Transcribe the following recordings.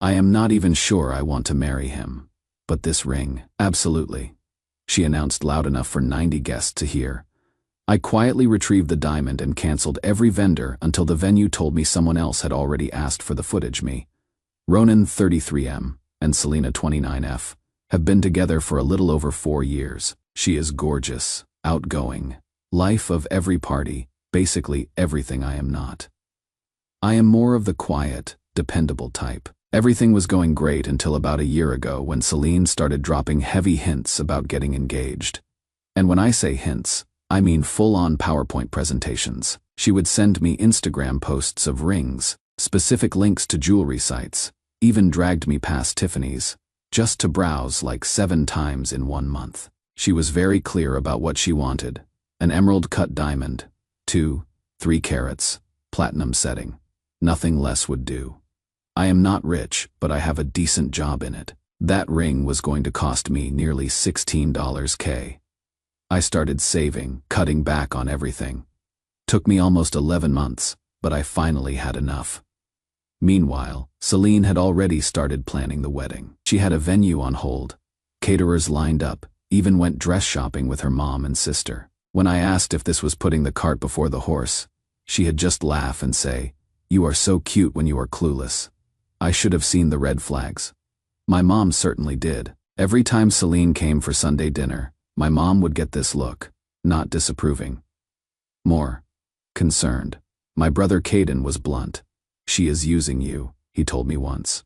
I am not even sure I want to marry him. But this ring, absolutely," she announced loud enough for 90 guests to hear. I quietly retrieved the diamond and canceled every vendor until the venue told me someone else had already asked for the footage. Me, Ronan 33M, and Selena 29F have been together for a little over 4 years. She is gorgeous, outgoing, life of every party, basically everything I am not. I am more of the quiet, dependable type. Everything was going great until about a year ago when Celine started dropping heavy hints about getting engaged. And when I say hints, I mean full-on PowerPoint presentations. She would send me Instagram posts of rings, specific links to jewelry sites, even dragged me past Tiffany's, just to browse like 7 times in 1 month. She was very clear about what she wanted: an emerald-cut diamond, 2-3 carats, platinum setting. Nothing less would do. I am not rich, but I have a decent job in it. That ring was going to cost me nearly $16K. I started saving, cutting back on everything. Took me almost 11 months, but I finally had enough. Meanwhile, Celine had already started planning the wedding. She had a venue on hold, caterers lined up, even went dress shopping with her mom and sister. When I asked if this was putting the cart before the horse, she'd just laugh and say, "You are so cute when you are clueless." I should have seen the red flags. My mom certainly did. Every time Celine came for Sunday dinner, my mom would get this look, not disapproving, more concerned. My brother Caden was blunt. "She is using you," he told me once.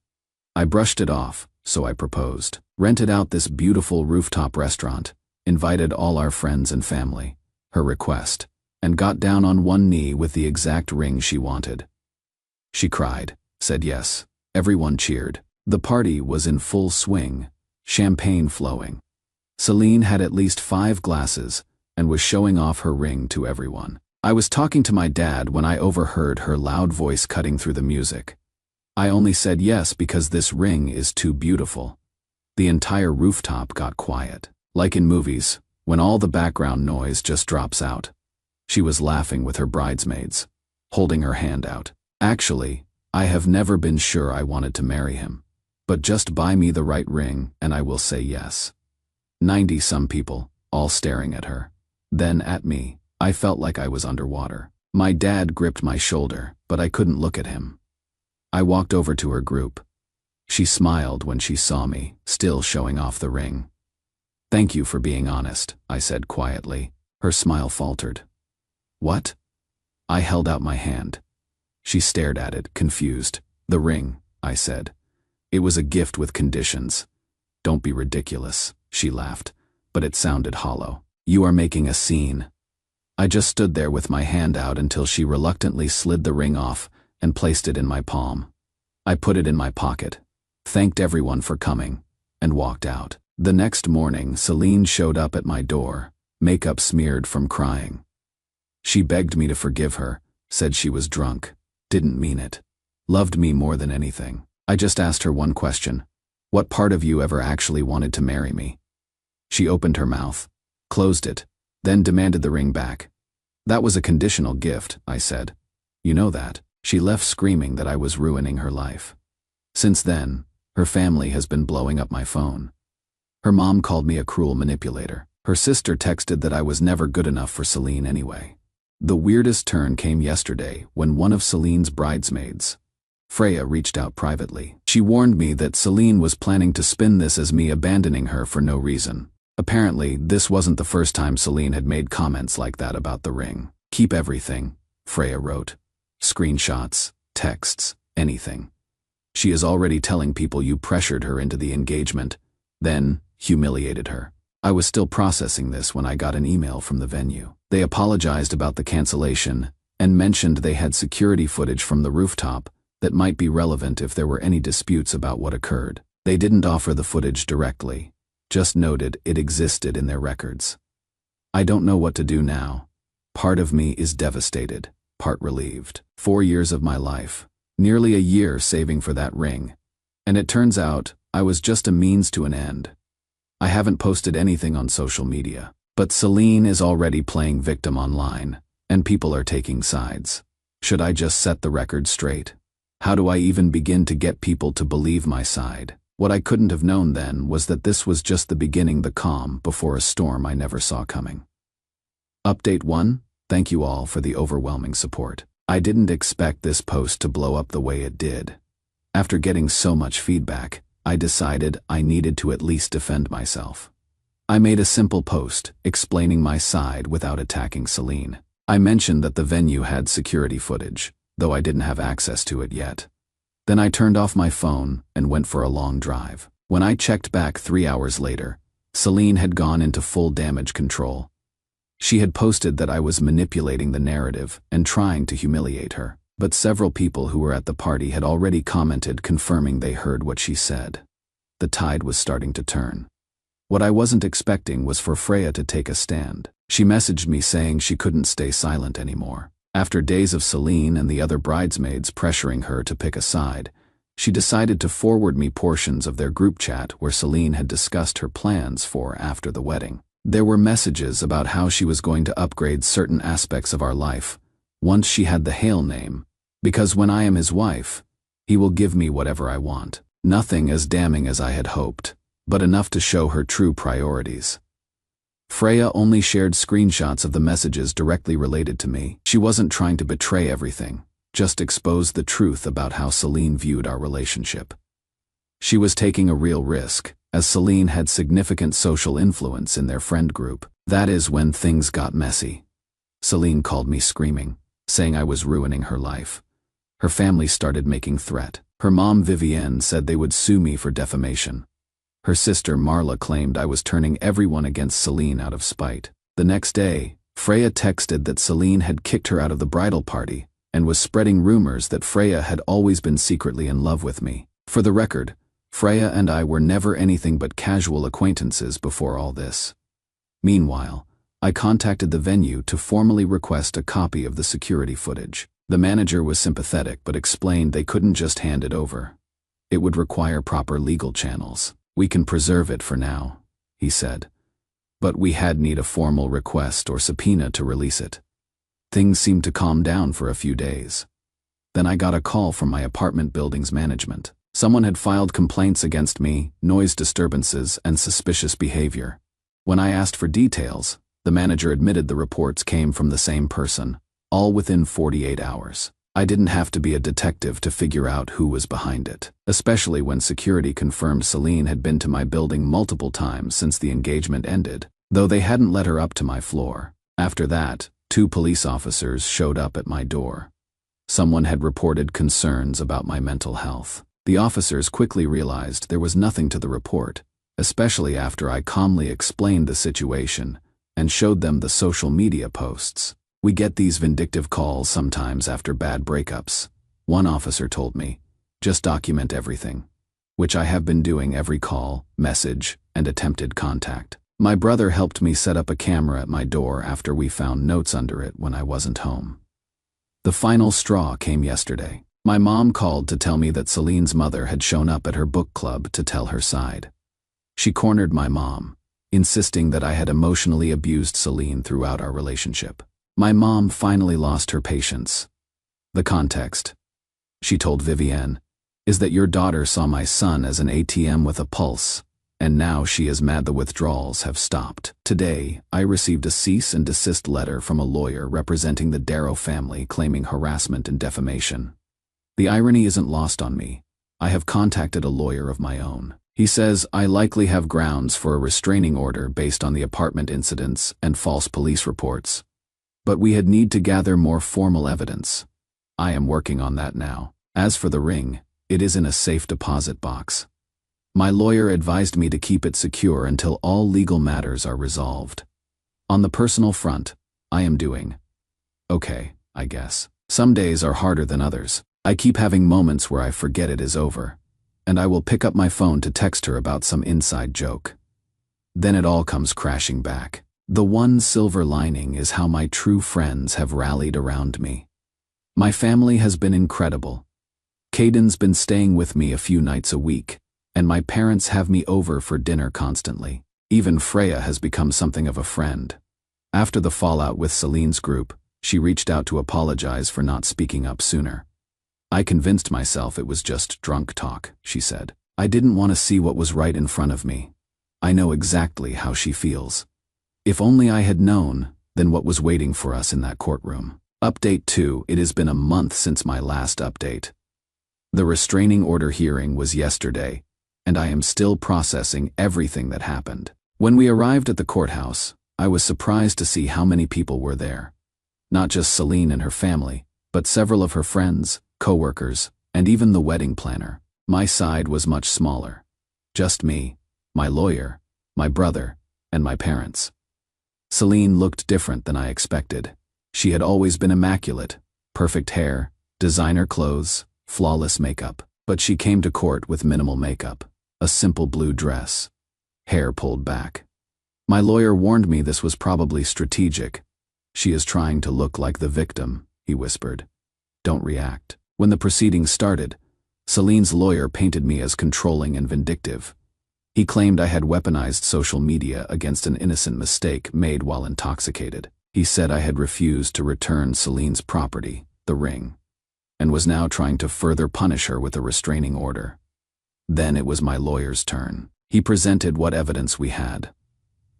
I brushed it off, so I proposed. Rented out this beautiful rooftop restaurant, invited all our friends and family, her request, and got down on one knee with the exact ring she wanted. She cried, said yes. Everyone cheered. The party was in full swing, champagne flowing. Celine had at least 5 glasses and was showing off her ring to everyone. I was talking to my dad when I overheard her loud voice cutting through the music. I only said yes because this ring is too beautiful. The entire rooftop got quiet. Like in movies, when all the background noise just drops out. She was laughing with her bridesmaids, holding her hand out. "Actually, I have never been sure I wanted to marry him. But just buy me the right ring and I will say yes." 90-some people, all staring at her. Then at me. I felt like I was underwater. My dad gripped my shoulder, but I couldn't look at him. I walked over to her group. She smiled when she saw me, still showing off the ring. "Thank you for being honest," I said quietly. Her smile faltered. "What?" I held out my hand. She stared at it, confused. "The ring," I said. "It was a gift with conditions." "Don't be ridiculous," she laughed, but it sounded hollow. "You are making a scene." I just stood there with my hand out until she reluctantly slid the ring off and placed it in my palm. I put it in my pocket, thanked everyone for coming, and walked out. The next morning, Celine showed up at my door, makeup smeared from crying. She begged me to forgive her, said she was drunk, didn't mean it, loved me more than anything. I just asked her one question: "What part of you ever actually wanted to marry me?" She opened her mouth, closed it, then demanded the ring back. "That was a conditional gift," I said. "You know that." She left screaming that I was ruining her life. Since then, her family has been blowing up my phone. Her mom called me a cruel manipulator. Her sister texted that I was never good enough for Celine anyway. The weirdest turn came yesterday when one of Celine's bridesmaids, Freya, reached out privately. She warned me that Celine was planning to spin this as me abandoning her for no reason. Apparently, this wasn't the first time Celine had made comments like that about the ring. "Keep everything," Freya wrote. Screenshots, texts, anything. She is already telling people you pressured her into the engagement, then humiliated her. I was still processing this when I got an email from the venue. They apologized about the cancellation and mentioned they had security footage from the rooftop that might be relevant if there were any disputes about what occurred. They didn't offer the footage directly, just noted it existed in their records. I don't know what to do now. Part of me is devastated, part relieved. 4 years of my life, nearly a year saving for that ring, and it turns out I was just a means to an end. I haven't posted anything on social media, but Celine is already playing victim online, and people are taking sides. Should I just set the record straight? How do I even begin to get people to believe my side? What I couldn't have known then was that this was just the beginning, the calm before a storm I never saw coming. Update 1. Thank you all for the overwhelming support. I didn't expect this post to blow up the way it did. After getting so much feedback, I decided I needed to at least defend myself. I made a simple post explaining my side without attacking Celine. I mentioned that the venue had security footage, though I didn't have access to it yet. Then I turned off my phone and went for a long drive. When I checked back 3 hours later, Celine had gone into full damage control. She had posted that I was manipulating the narrative and trying to humiliate her, but several people who were at the party had already commented confirming they heard what she said. The tide was starting to turn. What I wasn't expecting was for Freya to take a stand. She messaged me saying she couldn't stay silent anymore. After days of Celine and the other bridesmaids pressuring her to pick a side, she decided to forward me portions of their group chat where Celine had discussed her plans for after the wedding. There were messages about how she was going to upgrade certain aspects of our life once she had the Hale name, because when I am his wife, he will give me whatever I want. Nothing as damning as I had hoped, but enough to show her true priorities. Freya only shared screenshots of the messages directly related to me. She wasn't trying to betray everything, just expose the truth about how Celine viewed our relationship. She was taking a real risk, as Celine had significant social influence in their friend group. That is when things got messy. Celine called me screaming, saying I was ruining her life. Her family started making threat. Her mom Vivienne said they would sue me for defamation. Her sister Marla claimed I was turning everyone against Celine out of spite. The next day, Freya texted that Celine had kicked her out of the bridal party and was spreading rumors that Freya had always been secretly in love with me. For the record, Freya and I were never anything but casual acquaintances before all this. Meanwhile, I contacted the venue to formally request a copy of the security footage. The manager was sympathetic but explained they couldn't just hand it over. It would require proper legal channels. We can preserve it for now, he said. But we had need a formal request or subpoena to release it. Things seemed to calm down for a few days. Then I got a call from my apartment building's management. Someone had filed complaints against me, noise disturbances, and suspicious behavior. When I asked for details, the manager admitted the reports came from the same person, all within 48 hours. I didn't have to be a detective to figure out who was behind it, especially when security confirmed Celine had been to my building multiple times since the engagement ended, though they hadn't let her up to my floor. After that, 2 police officers showed up at my door. Someone had reported concerns about my mental health. The officers quickly realized there was nothing to the report, especially after I calmly explained the situation and showed them the social media posts. We get these vindictive calls sometimes after bad breakups. One officer told me, just document everything, which I have been doing every call, message, and attempted contact. My brother helped me set up a camera at my door after we found notes under it when I wasn't home. The final straw came yesterday. My mom called to tell me that Celine's mother had shown up at her book club to tell her side. She cornered my mom, insisting that I had emotionally abused Celine throughout our relationship. My mom finally lost her patience. The context, she told Vivienne, is that your daughter saw my son as an ATM with a pulse, and now she is mad the withdrawals have stopped. Today, I received a cease and desist letter from a lawyer representing the Darrow family claiming harassment and defamation. The irony isn't lost on me. I have contacted a lawyer of my own. He says I likely have grounds for a restraining order based on the apartment incidents and false police reports. But we had need to gather more formal evidence. I am working on that now. As for the ring, it is in a safe deposit box. My lawyer advised me to keep it secure until all legal matters are resolved. On the personal front, I am doing okay, I guess. Some days are harder than others. I keep having moments where I forget it is over, and I will pick up my phone to text her about some inside joke. Then it all comes crashing back. The one silver lining is how my true friends have rallied around me. My family has been incredible. Caden's been staying with me a few nights a week, and my parents have me over for dinner constantly. Even Freya has become something of a friend. After the fallout with Celine's group, she reached out to apologize for not speaking up sooner. I convinced myself it was just drunk talk, she said. I didn't want to see what was right in front of me. I know exactly how she feels. If only I had known, then what was waiting for us in that courtroom. Update 2. It has been a month since my last update. The restraining order hearing was yesterday, and I am still processing everything that happened. When we arrived at the courthouse, I was surprised to see how many people were there. Not just Celine and her family, but several of her friends, co-workers, and even the wedding planner. My side was much smaller. Just me, my lawyer, my brother, and my parents. Celine looked different than I expected. She had always been immaculate, perfect hair, designer clothes, flawless makeup. But she came to court with minimal makeup, a simple blue dress, hair pulled back. My lawyer warned me this was probably strategic. She is trying to look like the victim, he whispered. Don't react. When the proceedings started, Celine's lawyer painted me as controlling and vindictive. He claimed I had weaponized social media against an innocent mistake made while intoxicated. He said I had refused to return Celine's property, the ring, and was now trying to further punish her with a restraining order. Then it was my lawyer's turn. He presented what evidence we had.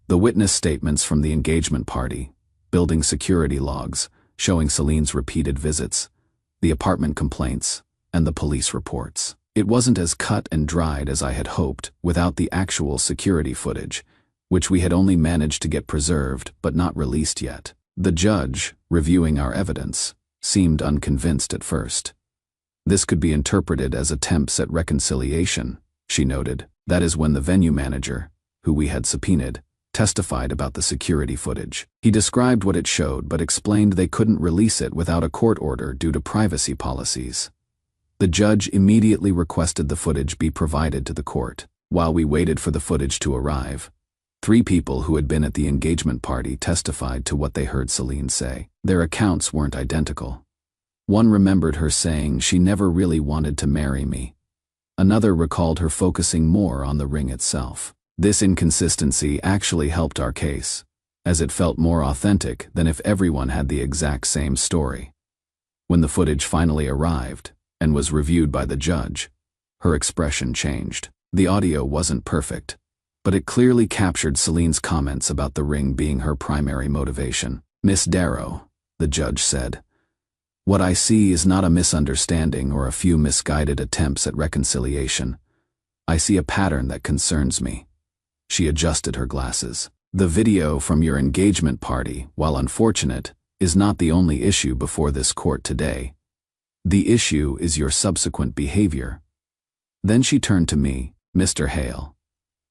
The witness statements from the engagement party, building security logs showing Celine's repeated visits, the apartment complaints, and the police reports. It wasn't as cut and dried as I had hoped without the actual security footage, which we had only managed to get preserved but not released yet. The judge, reviewing our evidence, seemed unconvinced at first. This could be interpreted as attempts at reconciliation, she noted. That is when the venue manager, who we had subpoenaed, testified about the security footage. He described what it showed but explained they couldn't release it without a court order due to privacy policies. The judge immediately requested the footage be provided to the court. While we waited for the footage to arrive, 3 people who had been at the engagement party testified to what they heard Celine say. Their accounts weren't identical. One remembered her saying she never really wanted to marry me. Another recalled her focusing more on the ring itself. This inconsistency actually helped our case, as it felt more authentic than if everyone had the exact same story. When the footage finally arrived and was reviewed by the judge, her expression changed. The audio wasn't perfect, but it clearly captured Celine's comments about the ring being her primary motivation. Miss Darrow, the judge said, what I see is not a misunderstanding or a few misguided attempts at reconciliation. I see a pattern that concerns me. She adjusted her glasses. The video from your engagement party, while unfortunate, is not the only issue before this court today. The issue is your subsequent behavior. Then she turned to me. Mr. Hale,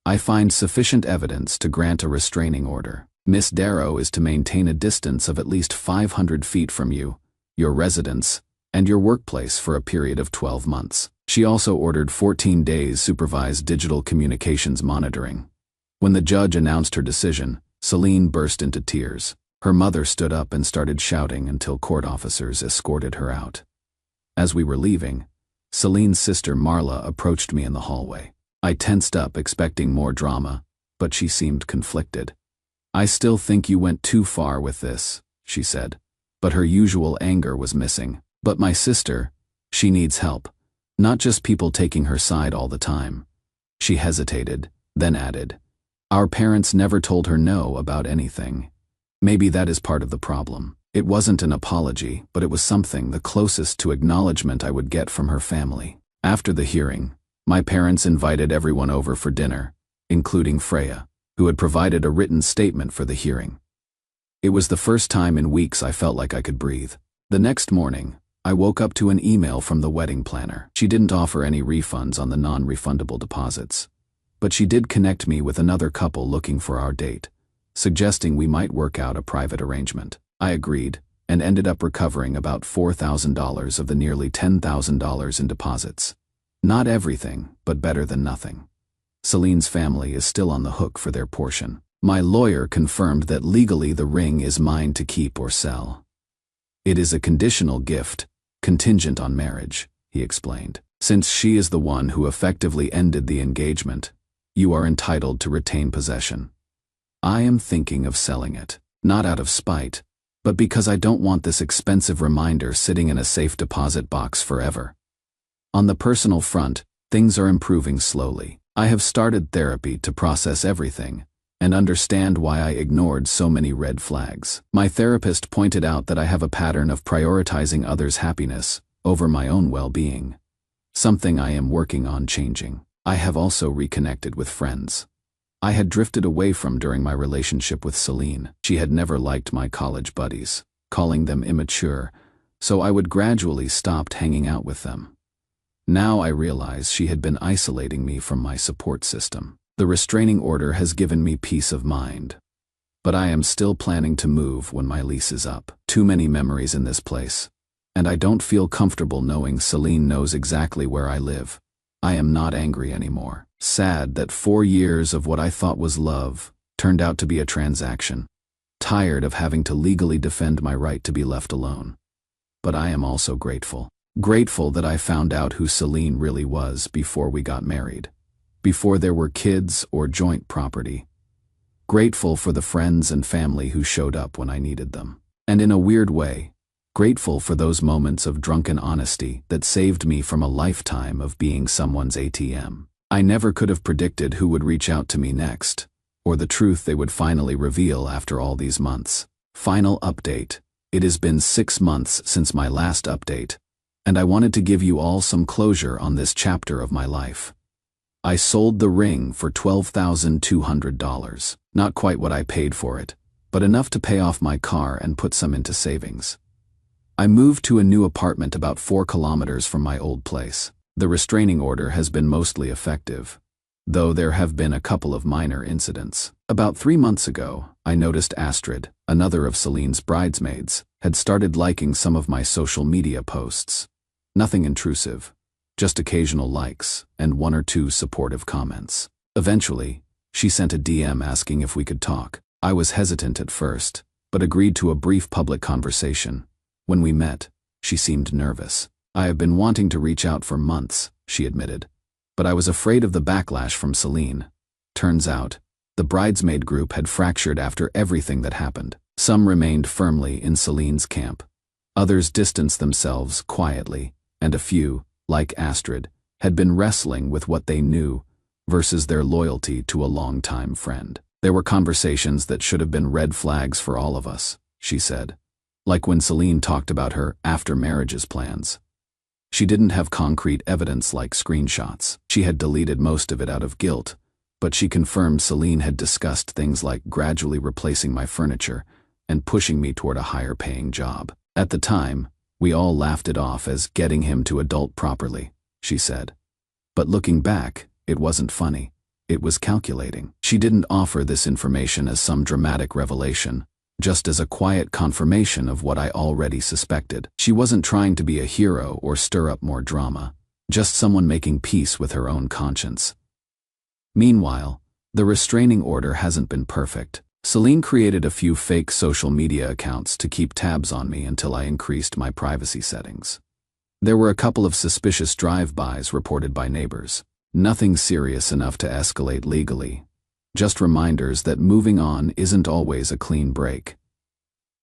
I find sufficient evidence to grant a restraining order. Miss Darrow is to maintain a distance of at least 500 feet from you, your residence, and your workplace for a period of 12 months. She also ordered 14 days supervised digital communications monitoring. When the judge announced her decision, Celine burst into tears. Her mother stood up and started shouting until court officers escorted her out. As we were leaving, Celine's sister Marla approached me in the hallway. I tensed up, expecting more drama, but she seemed conflicted. I still think you went too far with this, she said, but her usual anger was missing. But my sister, she needs help, not just people taking her side all the time. She hesitated, then added, our parents never told her no about anything. Maybe that is part of the problem. It wasn't an apology, but it was something the closest to acknowledgement I would get from her family. After the hearing, my parents invited everyone over for dinner, including Freya, who had provided a written statement for the hearing. It was the first time in weeks I felt like I could breathe. The next morning, I woke up to an email from the wedding planner. She didn't offer any refunds on the non-refundable deposits, but she did connect me with another couple looking for our date, suggesting we might work out a private arrangement. I agreed, and ended up recovering about $4,000 of the nearly $10,000 in deposits. Not everything, but better than nothing. Celine's family is still on the hook for their portion. My lawyer confirmed that legally the ring is mine to keep or sell. It is a conditional gift, contingent on marriage, he explained. Since she is the one who effectively ended the engagement, you are entitled to retain possession. I am thinking of selling it, not out of spite, but because I don't want this expensive reminder sitting in a safe deposit box forever. On the personal front, things are improving slowly. I have started therapy to process everything and understand why I ignored so many red flags. My therapist pointed out that I have a pattern of prioritizing others' happiness over my own well-being, something I am working on changing. I have also reconnected with friends I had drifted away from during my relationship with Celine. She had never liked my college buddies, calling them immature, so I would gradually stop hanging out with them. Now I realize she had been isolating me from my support system. The restraining order has given me peace of mind, but I am still planning to move when my lease is up. Too many memories in this place, and I don't feel comfortable knowing Celine knows exactly where I live. I am not angry anymore. Sad that 4 years of what I thought was love turned out to be a transaction. Tired of having to legally defend my right to be left alone. But I am also grateful. Grateful that I found out who Celine really was before we got married. Before there were kids or joint property. Grateful for the friends and family who showed up when I needed them. And in a weird way, grateful for those moments of drunken honesty that saved me from a lifetime of being someone's ATM. I never could have predicted who would reach out to me next, or the truth they would finally reveal after all these months. Final update. It has been 6 months since my last update, and I wanted to give you all some closure on this chapter of my life. I sold the ring for $12,200. Not quite what I paid for it, but enough to pay off my car and put some into savings. I moved to a new apartment about 4 kilometers from my old place. The restraining order has been mostly effective, though there have been a couple of minor incidents. About 3 months ago, I noticed Astrid, another of Celine's bridesmaids, had started liking some of my social media posts. Nothing intrusive, just occasional likes and 1 or 2 supportive comments. Eventually, she sent a DM asking if we could talk. I was hesitant at first, but agreed to a brief public conversation. When we met, she seemed nervous. I have been wanting to reach out for months, she admitted, but I was afraid of the backlash from Celine. Turns out, the bridesmaid group had fractured after everything that happened. Some remained firmly in Celine's camp. Others distanced themselves quietly, and a few, like Astrid, had been wrestling with what they knew versus their loyalty to a longtime friend. There were conversations that should have been red flags for all of us, she said, like when Celine talked about her after-marriages plans. She didn't have concrete evidence like screenshots. She had deleted most of it out of guilt, but she confirmed Celine had discussed things like gradually replacing my furniture and pushing me toward a higher-paying job. At the time, we all laughed it off as getting him to adult properly, she said. But looking back, it wasn't funny. It was calculating. She didn't offer this information as some dramatic revelation, just as a quiet confirmation of what I already suspected. She wasn't trying to be a hero or stir up more drama, just someone making peace with her own conscience. Meanwhile, the restraining order hasn't been perfect. Celine created a few fake social media accounts to keep tabs on me until I increased my privacy settings. There were a couple of suspicious drive-bys reported by neighbors. Nothing serious enough to escalate legally. Just reminders that moving on isn't always a clean break.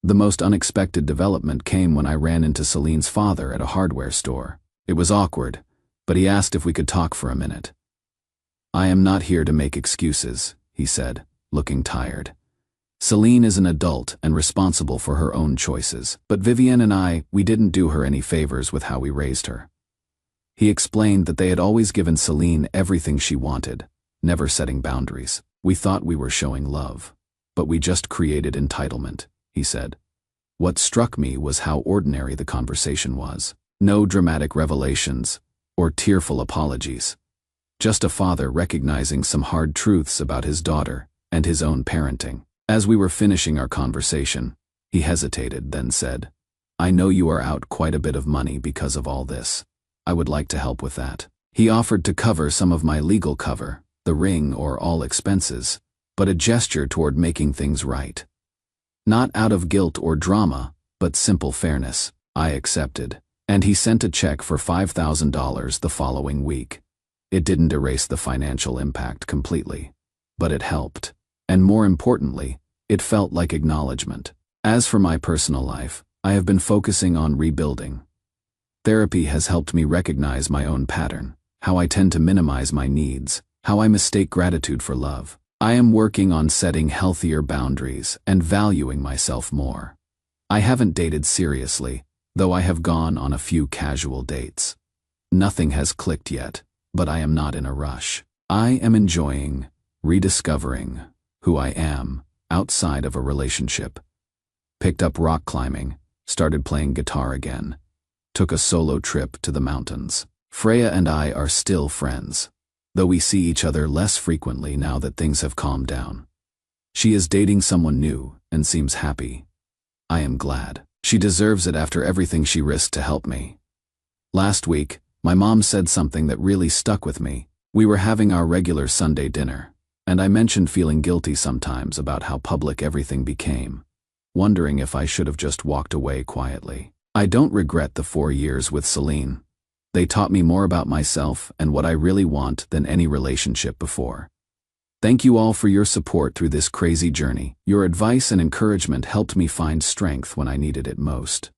The most unexpected development came when I ran into Celine's father at a hardware store. It was awkward, but he asked if we could talk for a minute. "I am not here to make excuses," he said, looking tired. "Celine is an adult and responsible for her own choices, but Vivienne and we didn't do her any favors with how we raised her." He explained that they had always given Celine everything she wanted, never setting boundaries. "We thought we were showing love, but we just created entitlement," he said. What struck me was how ordinary the conversation was. No dramatic revelations or tearful apologies. Just a father recognizing some hard truths about his daughter and his own parenting. As we were finishing our conversation, he hesitated, then said, "I know you are out quite a bit of money because of all this. I would like to help with that." He offered to cover some of my legal cover, the ring or all expenses, but a gesture toward making things right. Not out of guilt or drama, but simple fairness. I accepted, and he sent a check for $5,000 the following week. It didn't erase the financial impact completely, but it helped. And more importantly, it felt like acknowledgement. As for my personal life, I have been focusing on rebuilding. Therapy has helped me recognize my own pattern, how I tend to minimize my needs, how I mistake gratitude for love. I am working on setting healthier boundaries and valuing myself more. I haven't dated seriously, though I have gone on a few casual dates. Nothing has clicked yet, but I am not in a rush. I am enjoying rediscovering who I am outside of a relationship. Picked up rock climbing, started playing guitar again, took a solo trip to the mountains. Freya and I are still friends, though we see each other less frequently now that things have calmed down. She is dating someone new and seems happy. I am glad. She deserves it after everything she risked to help me. Last week, my mom said something that really stuck with me. We were having our regular Sunday dinner, and I mentioned feeling guilty sometimes about how public everything became, wondering if I should have just walked away quietly. I don't regret the 4 years with Celine. They taught me more about myself and what I really want than any relationship before. Thank you all for your support through this crazy journey. Your advice and encouragement helped me find strength when I needed it most.